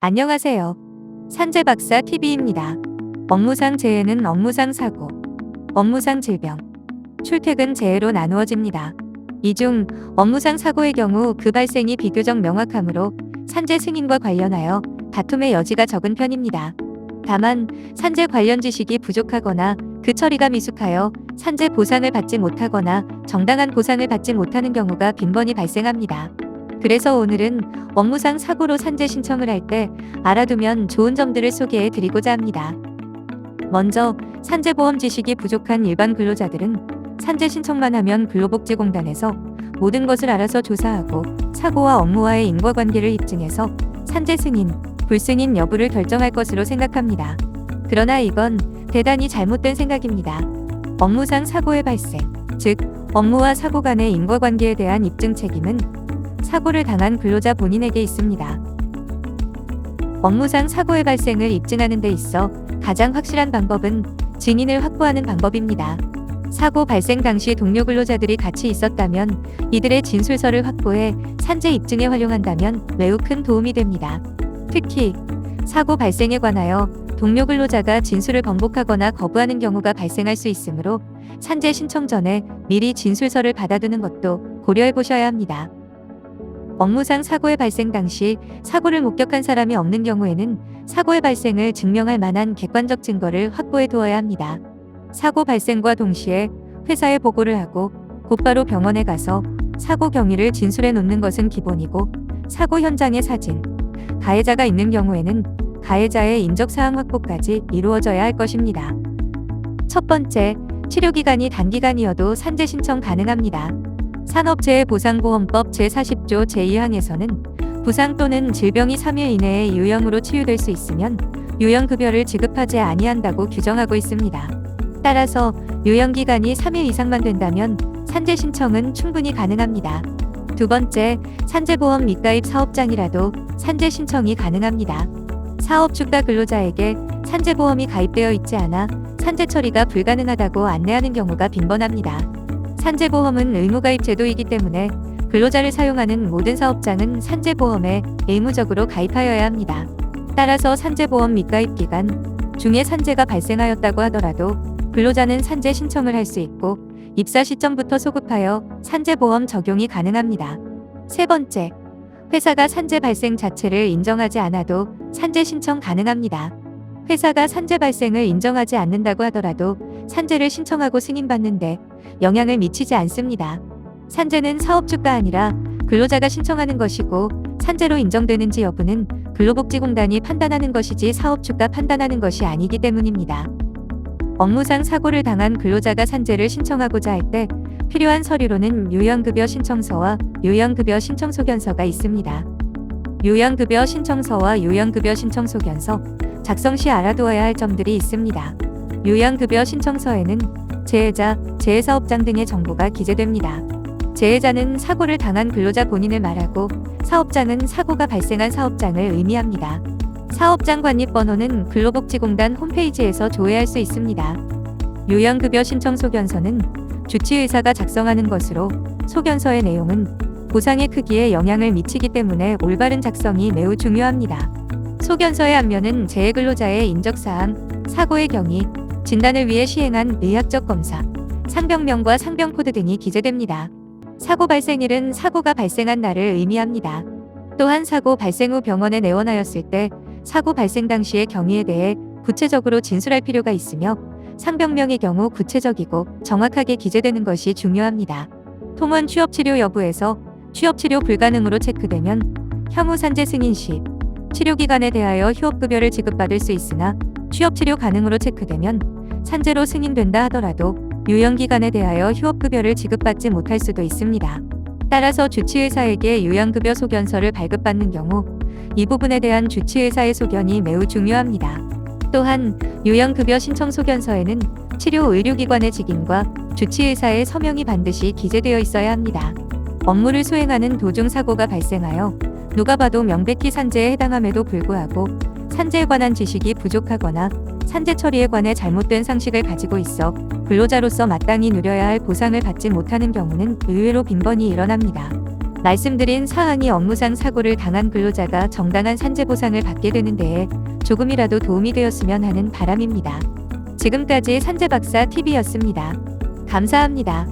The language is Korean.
안녕하세요. 산재박사 TV입니다. 업무상 재해는 업무상 사고, 업무상 질병, 출퇴근 재해로 나누어집니다. 이 중 업무상 사고의 경우 그 발생이 비교적 명확하므로 산재 승인과 관련하여 다툼의 여지가 적은 편입니다. 다만 산재 관련 지식이 부족하거나 그 처리가 미숙하여 산재 보상을 받지 못하거나 정당한 보상을 받지 못하는 경우가 빈번히 발생합니다. 그래서 오늘은 업무상 사고로 산재 신청을 할 때 알아두면 좋은 점들을 소개해 드리고자 합니다. 먼저 산재보험 지식이 부족한 일반 근로자들은 산재 신청만 하면 근로복지공단에서 모든 것을 알아서 조사하고 사고와 업무와의 인과관계를 입증해서 산재 승인, 불승인 여부를 결정할 것으로 생각합니다. 그러나 이건 대단히 잘못된 생각입니다. 업무상 사고의 발생, 즉 업무와 사고 간의 인과관계에 대한 입증 책임은 사고를 당한 근로자 본인에게 있습니다. 업무상 사고의 발생을 입증하는 데 있어 가장 확실한 방법은 증인을 확보하는 방법입니다. 사고 발생 당시 동료 근로자들이 같이 있었다면 이들의 진술서를 확보해 산재 입증에 활용한다면 매우 큰 도움이 됩니다. 특히 사고 발생에 관하여 동료 근로자가 진술을 번복하거나 거부하는 경우가 발생할 수 있으므로 산재 신청 전에 미리 진술서를 받아두는 것도 고려해 보셔야 합니다. 업무상 사고의 발생 당시 사고를 목격한 사람이 없는 경우에는 사고의 발생을 증명할 만한 객관적 증거를 확보해 두어야 합니다. 사고 발생과 동시에 회사에 보고를 하고 곧바로 병원에 가서 사고 경위를 진술해 놓는 것은 기본이고, 사고 현장의 사진, 가해자가 있는 경우에는 가해자의 인적사항 확보까지 이루어져야 할 것입니다. 첫 번째, 치료기간이 단기간이어도 산재 신청 가능합니다. 산업재해보상보험법 제40조 제2항에서는 부상 또는 질병이 3일 이내에 유형으로 치유될 수 있으면 유형급여를 지급하지 아니한다고 규정하고 있습니다. 따라서 유형기간이 3일 이상만 된다면 산재 신청은 충분히 가능합니다. 두 번째, 산재보험 미가입 사업장이라도 산재 신청이 가능합니다. 사업주가 근로자에게 산재보험이 가입되어 있지 않아 산재 처리가 불가능하다고 안내하는 경우가 빈번합니다. 산재보험은 의무가입 제도이기 때문에 근로자를 사용하는 모든 사업장은 산재보험에 의무적으로 가입하여야 합니다. 따라서 산재보험 미가입 기간 중에 산재가 발생하였다고 하더라도 근로자는 산재 신청을 할 수 있고 입사 시점부터 소급하여 산재보험 적용이 가능합니다. 세 번째, 회사가 산재 발생 자체를 인정하지 않아도 산재 신청 가능합니다. 회사가 산재 발생을 인정하지 않는다고 하더라도 산재를 신청하고 승인받는데 영향을 미치지 않습니다. 산재는 사업주가 아니라 근로자가 신청하는 것이고, 산재로 인정되는지 여부는 근로복지공단이 판단하는 것이지 사업주가 판단하는 것이 아니기 때문입니다. 업무상 사고를 당한 근로자가 산재를 신청하고자 할 때 필요한 서류로는 유형급여 신청서와 유형급여 신청소견서가 있습니다. 유형급여 신청서와 유형급여 신청소견서 작성 시 알아두어야 할 점들이 있습니다. 유형급여 신청서에는 재해자, 재해사업장 등의 정보가 기재됩니다. 재해자는 사고를 당한 근로자 본인을 말하고, 사업장은 사고가 발생한 사업장을 의미합니다. 사업장 관리번호는 근로복지공단 홈페이지에서 조회할 수 있습니다. 유형급여 신청소견서는 주치의사가 작성하는 것으로 소견서의 내용은 보상의 크기에 영향을 미치기 때문에 올바른 작성이 매우 중요합니다. 소견서의 앞면은 재해근로자의 인적사항, 사고의 경위, 진단을 위해 시행한 의학적 검사, 상병명과 상병코드 등이 기재됩니다. 사고 발생일은 사고가 발생한 날을 의미합니다. 또한 사고 발생 후 병원에 내원하였을 때 사고 발생 당시의 경위에 대해 구체적으로 진술할 필요가 있으며, 상병명의 경우 구체적이고 정확하게 기재되는 것이 중요합니다. 통원 취업치료 여부에서 취업치료 불가능으로 체크되면 향후 산재 승인 시 치료기간에 대하여 휴업급여를 지급받을 수 있으나, 취업치료 가능으로 체크되면 산재로 승인된다 하더라도 유형기간에 대하여 휴업급여를 지급받지 못할 수도 있습니다. 따라서 주치의사에게 유형급여 소견서를 발급받는 경우 이 부분에 대한 주치의사의 소견이 매우 중요합니다. 또한 유형급여 신청 소견서에는 치료 의료기관의 직인과 주치의사의 서명이 반드시 기재되어 있어야 합니다. 업무를 수행하는 도중 사고가 발생하여 누가 봐도 명백히 산재에 해당함에도 불구하고 산재에 관한 지식이 부족하거나 산재 처리에 관해 잘못된 상식을 가지고 있어 근로자로서 마땅히 누려야 할 보상을 받지 못하는 경우는 의외로 빈번히 일어납니다. 말씀드린 사항이 업무상 사고를 당한 근로자가 정당한 산재 보상을 받게 되는 데에 조금이라도 도움이 되었으면 하는 바람입니다. 지금까지 산재박사 TV였습니다. 감사합니다.